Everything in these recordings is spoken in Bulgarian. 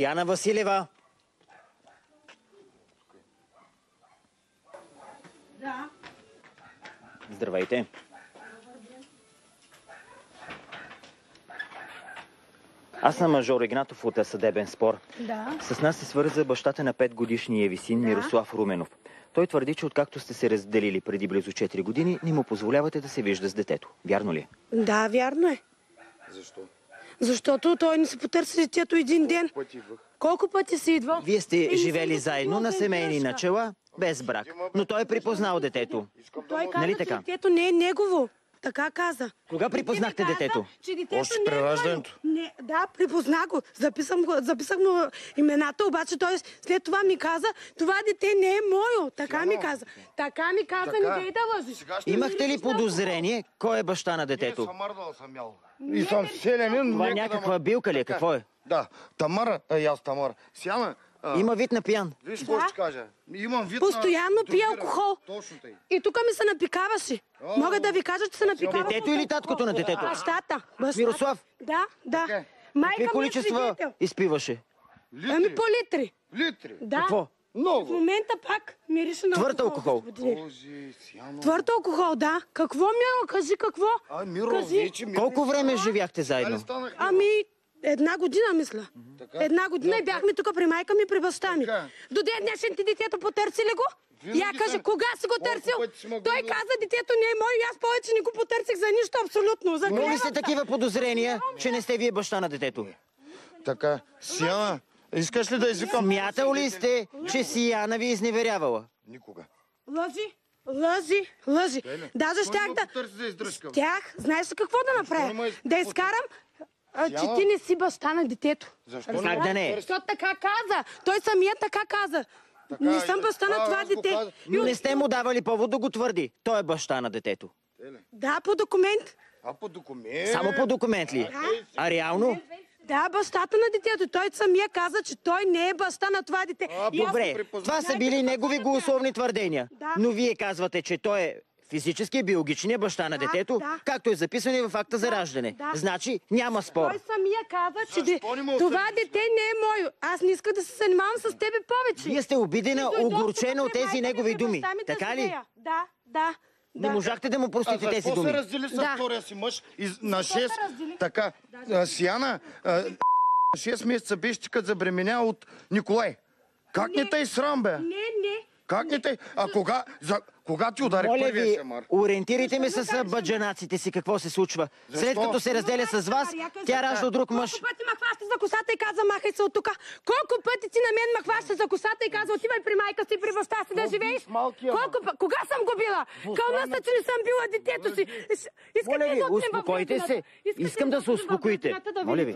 Сияна Василева. Да. Здравейте. Аз съм мажор Игнатов от съдебен спор. Да. С нас се свърза бащата на 5-годишния ви син Мирослав Руменов. Той твърди, че откакто сте се разделили преди близо 4 години, не му позволявате да се вижда с детето. Вярно ли е? Да, вярно е. Защо? Защото той не се потърси детето един ден. Колко пъти си идвал? Вие сте живели заедно на семейни начала, без брак. Но той е припознал детето. Той каза, Нали че така? детето не е негово. Така каза. Кога припознахте детето? Че детето Още не при е раждането? Не, да, припознах го. Записах му имената, обаче той след това ми каза, това дете не е мое. Така ми каза. Така ми каза, не дей да лъжиш. Имахте ли подозрение кой е баща на детето? Самардал съм ял. И съм селянин. Това някаква билка ли е? Какво е? Да. Тамара, аз Тамара. Сяна. Има вид на пиян. Виж какво ще кажа. Имам вид Постоянно на... пие алкохол. Точно тъй. И тук ми се напикаваше. Мога да ви кажа, че се напикава. Детето или таткото на детето? Бащата. Мирослав? Да, да. Така. Майка Какви ми е количества свидетел. изпиваше? Ами по литри. Литри. Да. Какво? В Много. момента пак мирише на Твърд алкохол. господине. Боже, Сяно. Твърд алкохол, да. Какво, Миро? Кажи какво? Миро, Кажи. вече Миро. Колко време живяхте заедно? Ами, 1 година, мисля. Така. 1 година и бяхме тук при майка ми, при баща ми. Така. До ден днешен ти детето потърси ли го? Винаги Я кажи, съм. кога си го Колко търсил? пъти си ме Той гледал? каза, детето не е мое и аз повече не го потърсих за нищо, абсолютно. За Имали ли сте клевата. такива подозрения, че не сте вие баща на детето? Така. Сяна, искаш ли да извикам? Смятал ли сте, че Сияна ви изневерявала? Никога. Лъжи. Даже Кой щях ме да... потърси за издръжка? Щях, знаеш ли какво да ме направя? из- Да изкарам, че Сяна? ти не си баща на детето. Защо? Как да не? Защото така каза. Той самия така каза. Не съм баща на това аз го дете. казах. Но не сте му давали повод да го твърди. Той е баща на детето. Да, по документ. По документ. Само по документ ли? А реално? Да, бащата на детето. Той самия каза, че той не е баща на това дете. И аз- Добре, това са били негови голословни твърдения. Да. Но вие казвате, че той е физически и биологичният баща на детето, да. както е записано и в акта за раждане. да. Значи няма спор. Той самия каза, че Защо не ме това осъдиш, дете не е мое. Аз не искам да се занимавам с тебе повече. Вие сте обидена, Дойдох огорчена тук от при тези майка ми, негови при думи. баща ми да Така ли? живея. Да. Не можахте да му простите тези Защо се думи. раздели с Да. втория си мъж на се 6... раздели? Така, Сияна, 6 месеца беше ти като забременя от Николай. Как не тъй срам, бе? Не. Как не тъй? Кога ти удари Моля първия ви, шамар? ориентирайте ме с баджанаците си какво се случва. След като се разделя с вас, тя ражда от друг мъж. Колко пъти ме хваща за косата и казва, махай се от тук. Колко пъти ти на мен ме хваща за косата и казва, отивай при майка си, при баща си да живееш? Кога съм го била? Кълна се, че не съм била детето си. Моля ви, успокойте се. Искам да се успокоите. Моля ви.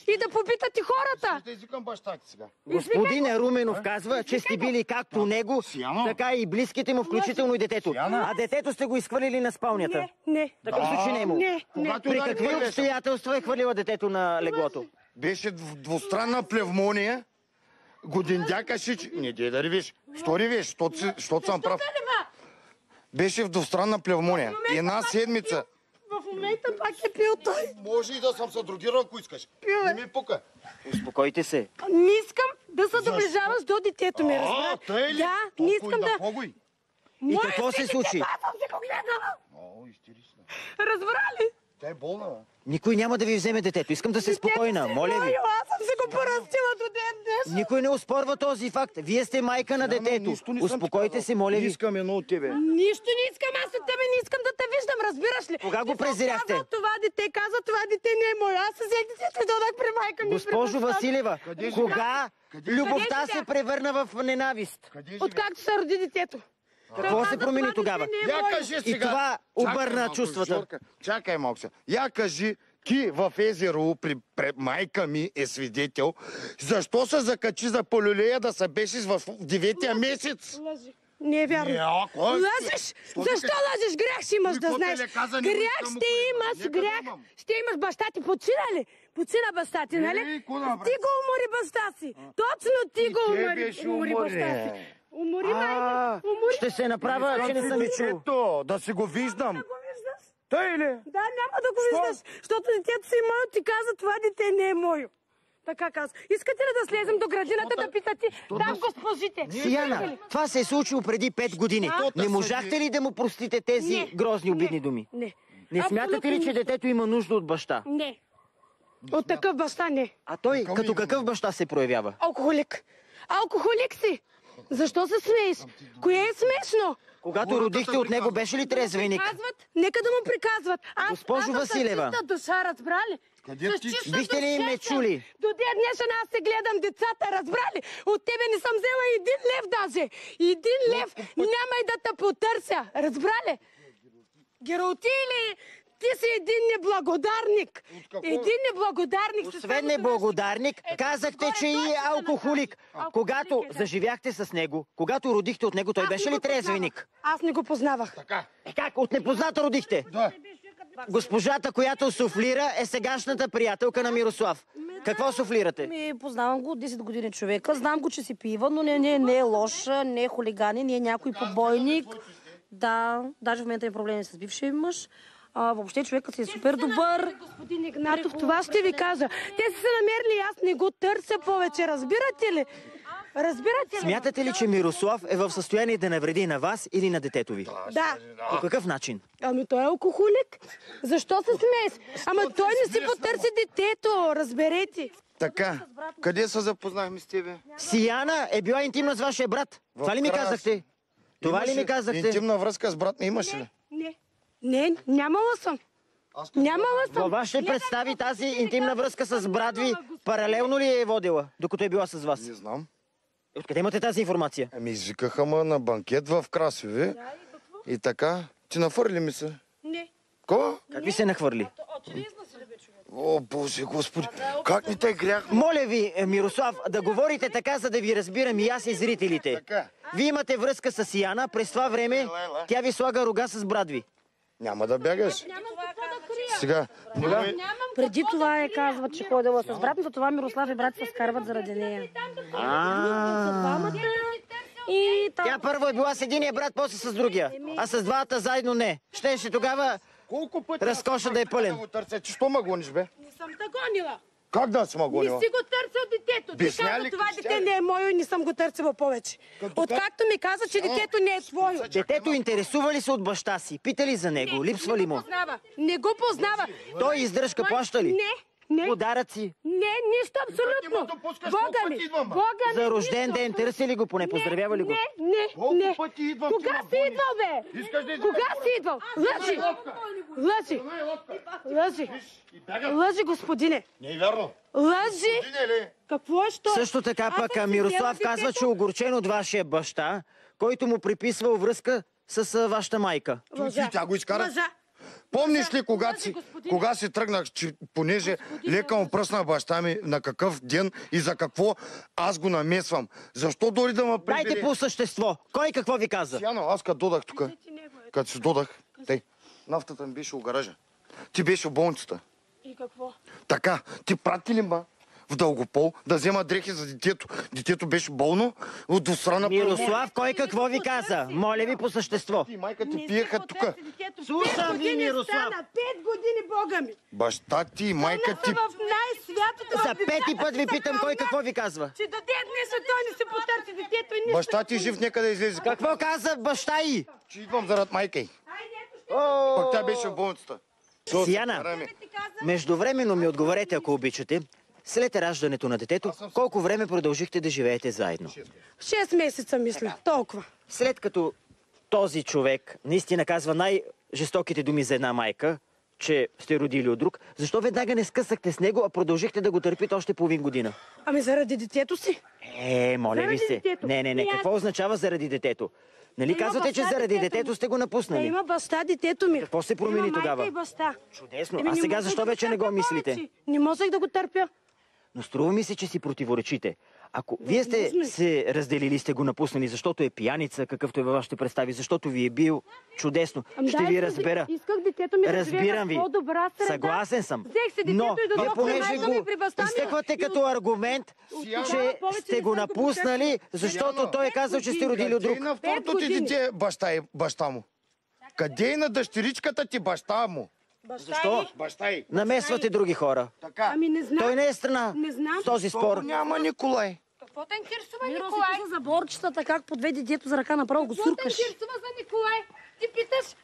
И да попитат и хората. Да извикам баща ти сега. Господин Руменов казва, че сте били както него, така и близките му, включително и детето. А детето сте го изхвърлили на спалнята. Не. Такъв случай не е имало. Не. Когато При удари какви първия обстоятелства е хвалила детето на леглото? Беше двустранна плевмония. Годиндяка шич... Не, дей да ревиш. Що ревиш? Защото съм прав. Беше в двустранна плевмония. 1 седмица. В момента пак е пил той. Може и да съм се другирал, ако искаш. Не ми пука. Успокойте се. Не искам да се доближаваш до детето ми, разбра. тъй ли? Да, не искам да... Погой. И какво се случи? Аз съм си го гледала. Истерична. Разбра ли? Тя е болна, бе. Никой няма да ви вземе детето. Искам да сте спокойна. Моля ви. Аз съм си го поръстила до ден днес. Никой не оспорва този факт. Вие сте майка на детето. Нищо не съм ти Успокойте казал. се, моля ви. Искам едно от тебе. Нищо не искам, аз от тебе не искам да те виждам, разбираш ли? Кога го Ти презирахте? казал, това дете не е мое. Аз се взех детето и додах при майка ми. Госпожо при баща ми. Василева, Къде живееш? кога любовта Къде се живея? превърна в ненавист? Откакто се роди детето. Какво се промени тогава? Я кажи сега. И това обърна малко, чувствата. Жорка, чакай малко сега. Я кажи, ти в езеро при майка ми е свидетел, защо се закачи за полюлея да се беше в 9-тия месец? Лъжи. Не е вярно. кой? Лъжиш! Защо лъжиш? Грях ще имаш, да Какво знаеш. те ли каза, не Грях искам ще укорим. имаш, Нека да грях. имам. Ще имаш баща ти. Почина ли? Почина баща ти, нали? какво да направя? Ти го умори баща си. Точно ти го тебе ще умори умори. баща си. Умори майка. Умори. Ще се направя, че не съм ви чул. Ето, да си го виждам. Да го виждаш? Тъй ли? Да, няма да го виждаш. Защото детето си е мое, ти каза, това дете не е мое. Така казва. Искате ли да слезем до градината да питате там госпожите? Сияна, това се е случило преди 5 години. Не можахте ли да му простите тези грозни обидни думи? Не. Не смятате ли, че детето има нужда от баща? Не. От такъв баща не. А той като какъв баща се проявява? Алкохолик. Алкохолик си. Защо се смееш? Кое е смешно? Когато родихте от него, беше ли трезвеник? Нека да му приказват. Госпожо Василева. С чиста душа, разбрали? Къде ти? Бихте ли ме чули? До ден днешен аз се гледам децата, разбрали? От тебе не съм взела 1 лев даже. 1 лев няма и да те потърся. Разбрали? Героти ли? Ти си един неблагодарник. Един неблагодарник. Освен неблагодарник, казахте, че и е алкохолик. Когато заживяхте с него, когато родихте от него, той беше ли трезвеник? Аз не го познавах. Как? От непозната родихте? Да. Госпожата, която суфлира, е сегашната приятелка на Мирослав. Какво суфлирате? Познавам го от 10 години човека. Знам го, че си пива, но не е лош, не е хулиганин, не е някой побойник. Да, даже в момента има проблеми с бившия мъж. Въобще човекът си е супер добър. Господин Игнатов, това ще ви кажа. Те са се намерили, аз не го търся повече. Разбирате ли? Разбирате ли? Смятате ли, че Мирослав е в състояние да навреди на вас или на детето ви? Да. По какъв начин? Ами той е алкохолик. Защо се смееш? Ама той не си потърси детето, разберете. Така, къде се запознахме с тебе? Сияна е била интимна с вашия брат. Това ли ми казахте? Това ли ми казахте? Интимна връзка с брат ми имаш ли? Не, нямала съм. Нямала съм. Във вашите представи тази интимна връзка с брат ви паралелно ли е водила, докато е била с вас? Не знам. Откъде имате тази информация? Ами извикаха ме на банкет в Красови. И така, ти нафърли ми се. Не. Ко? Как ви се нахвърли? О, Боже Господи, как ми те грях? Моля ви, Мирослав, да говорите така, за да ви разбирам и аз и зрителите. Така. Вие имате връзка с Сияна, през това време тя ви слага рога с брат ви. Няма да бягаш. Сега, Преди това казва, че ходила с брат, за това Мирослав и брат се скарват заради нея. И Тя първо е била с единия брат, после с другия, а с двата заедно не. Щеше тогава колко пъти разкоша да е пълен. го търся, че що ме гониш, бе? Не съм те гонила. Как да си ме Не гонила? си го търсил детето. Ти Обясня каза, ли, това Кристияне? дете не е мое и не съм го търсила повече. Откакто ми каза, че детето не е твое. Детето интересува ли се от баща си? Пита ли за него? Липсва ли му? Не го познава. Той издръжка плаща ли? Не. Подаръци? Не, нищо абсолютно. Бога ми. Бога ми. За рожден ден търси ли го поне? Поздравява ли го? Не. пъти идвам, Кога ти ме си гониш? идвал, бе? Искаш да идвам? Кога си идвал? Лъжи, господине. Не е вярно. Лъжи. Ли? Какво е, що? Също така Аз пък съм си Мирослав взела казва, детето. че е огорчен от вашия баща, който му приписвал връзка с вашата майка. Лъжа. Тя го изкара? Лъжа. Помниш ли, Лъжи, господине. кога си тръгнах, че понеже лека му пръсна баща ми на какъв ден и за какво аз го намесвам? Защо дори да ме прибере? Дайте по същество. Кой какво ви каза? Сияно, аз като додах тук, като си додах, нафтата ми беше у гаража. Ти беше в болницата. И какво? Така, ти прати ли ма в Дългопол да взема дрехи за детето? Детето беше болно от двустранна Мирослав, кой какво ви каза? Моля ви по същество. И майка ти пиеха тук. Слушам ви, Мирослав. 5 години, Бога ми. Баща ти и майка ти... В най-святото. За пети път ви питам кой какво ви казва. Че до ден днешен той не се потърси детето и нищо. Баща ти жив, нека да излезе. Какво каза баща й? Че идвам зарад майка й. Пък тя беше в болницата. Сияна, междувременно ми отговорете, ако обичате. След раждането на детето, колко време продължихте да живеете заедно? 6 месеца, мисля. Толкова. След като този човек наистина казва най-жестоките думи за една майка, че сте родили от друг, защо веднага не скъсахте с него, а продължихте да го търпите още половин година? Ами заради детето си. Моля ви Заради се. детето. Не. Какво означава заради детето? Нали Има казвате, че баща, заради детето детето сте го напуснали? Има баща, детето ми. Какво се промени Има тогава? майка и баща. Чудесно. Еми, А не сега можех защо да вече не го търпя мислите? повече. Не можех да го търпя. Но струва ми се, че си противоречите. Ако вие сте Възможно е. се разделили, сте го напуснали, защото е пияница, какъвто е във вашите представи, защото ви е бил чудесно, ще ви разбера. Исках детето ми да живее Разбирам в ви. по-добра среда. Съгласен съм. Взех се детето Но и вие дойдох при понеже майка ми, го при баща ми. изтъквате като аргумент, че повече сте не го съм го напуснали, защото той е казал, че сте родили от Къде друг. е на второто ти години. дете баща му? Къде е на дъщеричката ти баща му? Защо? Баща й. Намесвате други хора. Така. Ами не знам. Той не е страна Не знам. в този спор. Няма Николай. Какво те интересува, Миро, Николай? си за заборчетата, как подведе детето за ръка, направо го Какво те суркаш. интересува за Николай? Ти питаш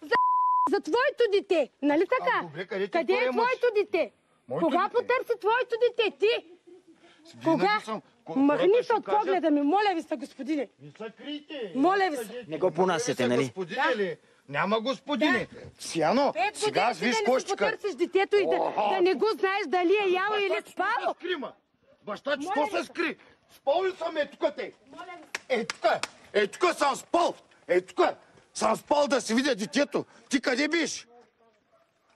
за твоето дете, нали така? добре, къде ти Къде е поемаш? твоето дете? Моето Кога дете? потърси твоето дете? Ти? Кога? Махни се от погледа ми, моля ви се, господине. Не се крийте. Моля ви се. Не го понасяте, нали? Господине ли? Няма господине. Сияно, 5 сега аз години виж да не си кошчика. потърсиш детето и да не го знаеш дали е яло или спало. Скрима. Баща, че Моля що ви се скри? Спал ли съм тук те? Тук съм спал. Тук съм спал да си видя детето. Ти къде биш?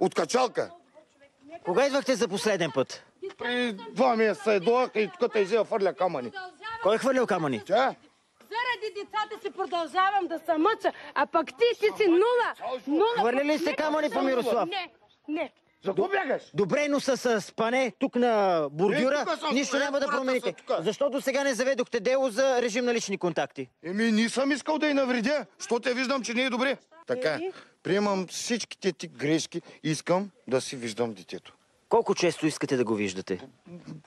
От качалка. Кога идвахте за последен път? При 2 месеца идвах и тук те изея фърля камъни. Кой е хвърлял камъни? Тя? Заради децата си продължавам да се мъча, а пък ти си нула. Нула. Хвърляли сте камъни по Мирослав? Не. За какво бягаш? Добре, но с пане тук на бордюра тук съм, нищо няма да хората промените. са тук. Защо до сега не заведохте дело за режим на лични контакти? Не съм искал да й навредя, защото я виждам, че не е добре. Така, приемам всичките ти грешки и искам да си виждам детето. Колко често искате да го виждате?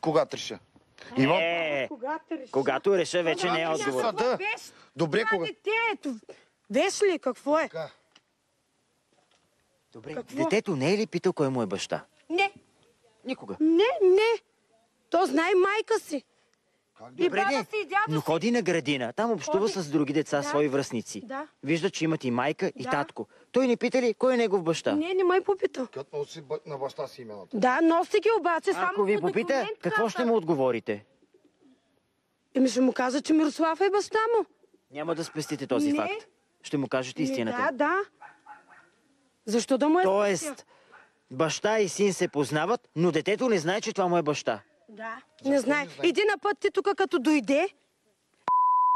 Когато реша. Имам. Когато реша, вече не е отговор. Съда. Добре, Това кога? детето. Виж ли какво е? Така. Добре, Какво? детето не е ли питал кой му е баща? Не. Никога. Не. То знае майка си. И Добре, баба не, си, и дядо но си. ходи на градина. Там общува Ходи. с други деца, свои връстници. Да. Вижда, че имат и майка, и Да. татко. Той не пита ли кой е негов баща? Не ме попитал. Като носи на баща си имената. Да, носи ги обаче само Ако ви по попита, документ какво казва. ще му отговорите? Ще му кажа, че Мирослав е баща му. Няма да спестите този Не. факт. Ще му кажете истината. Да. Защо да му е Тоест, баща и син се познават, но детето не знае, че това му е баща. Да. Не знае. Един път ти тук като дойде,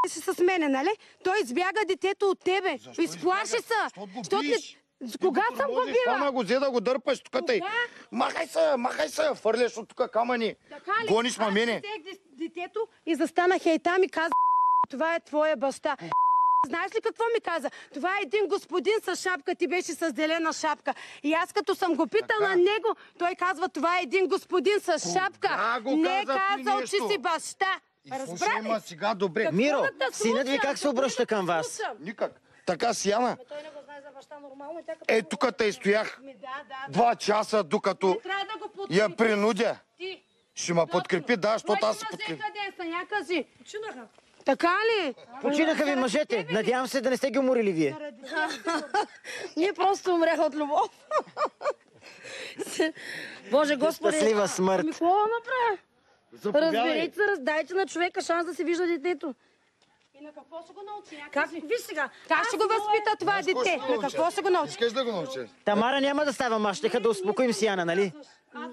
си с мене, нали? Той избяга детето от тебе. Изплаши се. Защото го биеш. Кога съм го била? Ама го взе да го дърпаш тук тъй. Махай се, фърляш от тук камъни. Така ли? Гониш ма мене. Аз взех детето и застанах и там и казах, това е твоя баща. Знаеш ли какво ми каза? Това е един господин с шапка, ти беше с зелена шапка. И аз като съм го питала Така. него, той казва, това е един господин с шапка. го Не е каза ти казал, че нещо? си баща. Слушай, Разбра ли? ма сега добре. Какво Миро, да те синът ви слушам? как се обръща към вас? Слушам. Никак. Така, Сияна. Той не го знае за баща нормално и тя като... Тук те стоях Да. 2 часа, докато Трябва да го подкрепиш. я принудя. Ти. Ще ме подкрепи, да, защото аз се Твоите мъже подкрепи. къде са? Някъси. Починаха. Така ли? Починаха ви мъжете. Надявам се да не сте ги уморили вие. Ние просто умряха от любов. Боже Господи. Щастлива смърт. Ами какво да направя? Разберете се, раздайте на човека шанс да си вижда детето. И на какво ще го научи? Как? Виж сега. Как ще го възпита това дете? На какво ще го научи? Искаш да го научиш? Тамара няма да става мащеха, да успокоим Сияна, нали?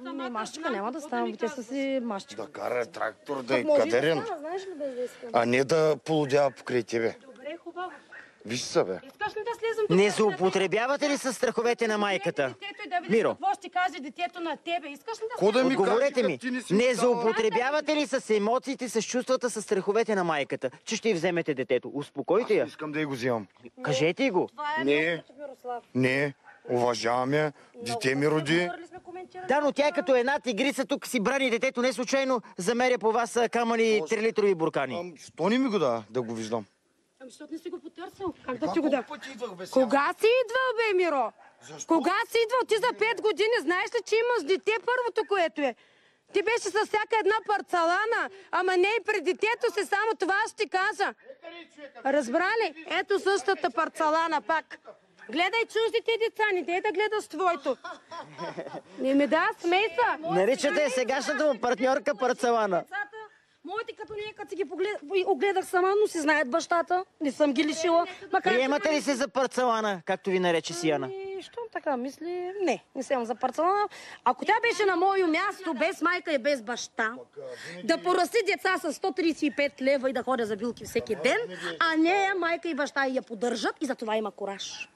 Не, мащика няма да ставам, те са си мащика. Да кара трактор, да е Може и да кадерен, става, знаеш ли, без да искам. а не да полудява покрай тебе. Добре, хубаво. Виж се, бе. Искаш ли да слезем тук? Не злоупотребявате ли с страховете на майката? Детето и да видиш Миро, какво ще каже детето на тебе. Искаш ли да Ко да ми отговорете каже, ми, като ти не си не ми дала? злоупотребявате ли с емоциите, с чувствата, с страховете на майката, че ще й вземете детето? Успокойте я. Искам да й го вземам. Кажете й го. Не, не, уважавам я, дете ми роди. Да, но тя е като една тигрица, тук си брани детето, не случайно замеря по вас камъни и 3-литрови буркани. Що не ми го да го виждам? Ами, защото не си го потърсил. Как да ти го да? Колко пъти идвах, бе, сега? Кога си идвал, бе, Миро? Кога си идвал? Ти за 5 години знаеш ли, че имаш дете първото, което е? Ти беше с всяка една парцалана, ама не и при детето си, само това ще ти кажа. Разбра ли? Ето същата парцалана пак. Гледай чуждите деца, не дей да гледаш твоето. Не ми да, смей се. Наричате я сегашната му партньорка парцалана. Децата, моите като ние, като си ги огледах сама, но си знаят бащата. Не съм ги лишила. Макар, Приемате ли се за парцалана, както ви нарече Сияна? Щом така мисли, не съм за парцалана. Ако тя беше на мое място, без майка и без баща, да порасти деца с 135 лева и да ходя за билки всеки ден, а нея майка и баща я поддържат и за това има кураж.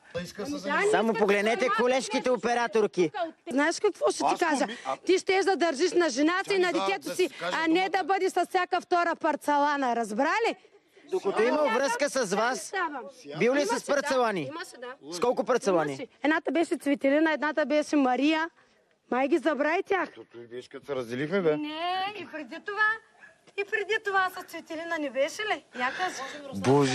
Само погледнете колежките операторки. Знаеш какво ще ти кажа? Ти ще да държиш на жена си и на детето си, а не да бъдеш с всяка втора парцалана. Разбра ли? Докато има връзка с вас, бил ли с парцелани? Имаше, да. С колко парцелани? Едната беше Цветелина, едната беше Мария. Май ги забрави тях. Той беше като се разделихме, бе. Не, и преди това. И преди това с Цветелина не беше ли? Я кажи. Боже...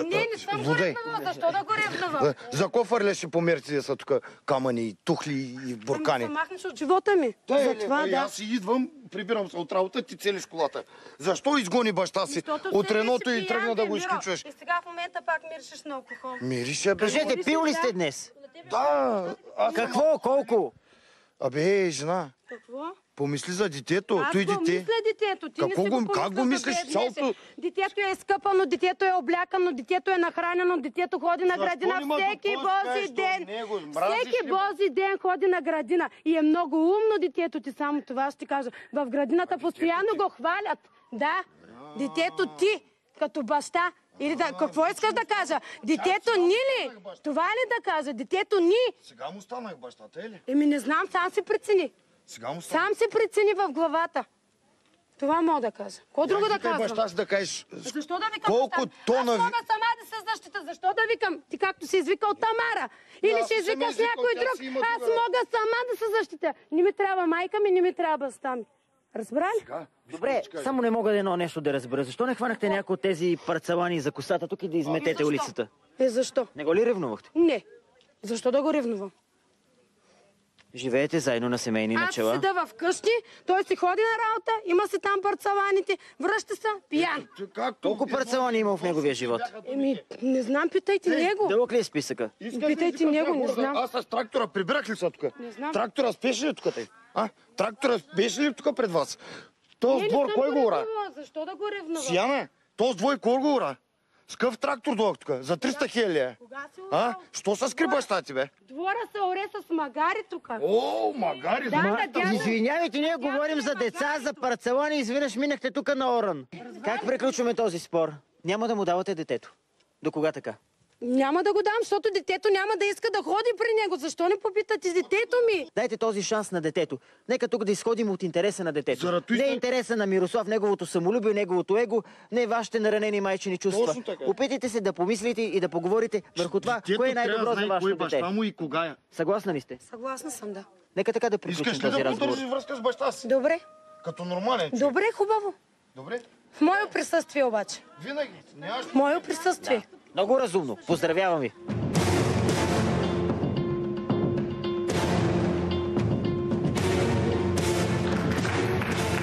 Не съм го Лудай. ревнувала. Защо да го ревнувам? За какво фърляше по Мерцедеса тук камъни, тухли и буркани? Ами се махнеш от живота ми. Затова, да. Аз си идвам, прибирам се от работа, ти целиш колата. Защо изгони баща си Защото от ти Реното беше и тръгна да пиян, го Миро. изключваш? И сега в момента пак миришеш на алкохол. Мирише, бе. Кажете, пил ли сте днес? Да. Какво? Колко? Абе, жена, Какво? помисли за детето. Аз Той го дете. мисля детето. Ти Какво не си го- го как го помислил мислиш? за Цялото- днес. Детето е скъпано, детето е облякано, детето е нахранено, детето ходи на Защо градина не ма всеки допускаш божи до ден. него? Мразиш Всеки ли го? божи ден ходи на градина. И е много умно детето ти, само това ще кажа. В градината постоянно го хвалят. Да, детето ти, като баща. Или да, какво искаш да кажа? Детето ни ли? Това ли да кажа? Детето ни? Сега му станах бащата, е ли? Еми не знам, сам се прецени. Сега му станах. Сам се прецени в главата. Това мога да кажа. Какво друго да Викай казвам? баща си да кажеш. Защо да викам Колко баща? тона Аз ви- мога сама да се защита. Защо да викам? Ти както си извикал Тамара. Или Аз ще не съм извикаш извикал, някой тя друг. си има Аз тогава. мога сама да се защита. Не ми трябва майка ми, не ми трябва баща ми. Разбра ли? Добре, само не мога да едно нещо да разбера. Защо не хванахте някой от тези парцелани за косата тук и да изметете защо? улицата? Защо? Не го ли ревнувахте? Не. Защо да го ревнувам? Живеете заедно на семейни Аз начала? седа в къщи, той си ходи на работа, има си там парцаланите, връща се, пиян. Колко парцелани има в неговия живот? Еми, не знам, питайте него. Дълъг ли е списъка? Питайте него, не знам. Аз с трактора прибрах ли са тук? Не знам. Трактора спеше ли тук? Трактора беше ли тук пред вас? Този Не двор съм кой го го ура? ревнувала. Защо да го ревнувам? Сияна, този двой кой го ура? С какъв трактор дойдох тук? За 300 хиляди. Кога си А? урал? Що са скри баща ти, бе? Двора се оре с магари тук. О, магари, Да, да. да, дядо. Извинявайте, ние говорим за деца, за парцелани, изведнъж минахте тук на Оран. Как приключваме този спор? Няма да му давате детето. До кога така? Няма да го дам, защото детето няма да иска да ходи при него. Защо не попитате детето ми? Дайте този шанс на детето. Нека тук да изходим от интереса на детето. Заради Не това- интереса на Мирослав, неговото самолюбие, неговото его, не вашите наранени майчини чувства. Точно така. Опитайте се да помислите и да поговорите върху това, кое е най-добро за вашето дете. му и кога е. Съгласна ли сте? Съгласна съм, да. Нека така да приключим Искаш ли този да разговор. поддържиш връзка с баща си? Добре. Като нормален човек. Добре, хубаво. Добре? В мое присъствие обаче. Винаги. Нямаш В мое присъствие. Много разумно. Поздравявам ви.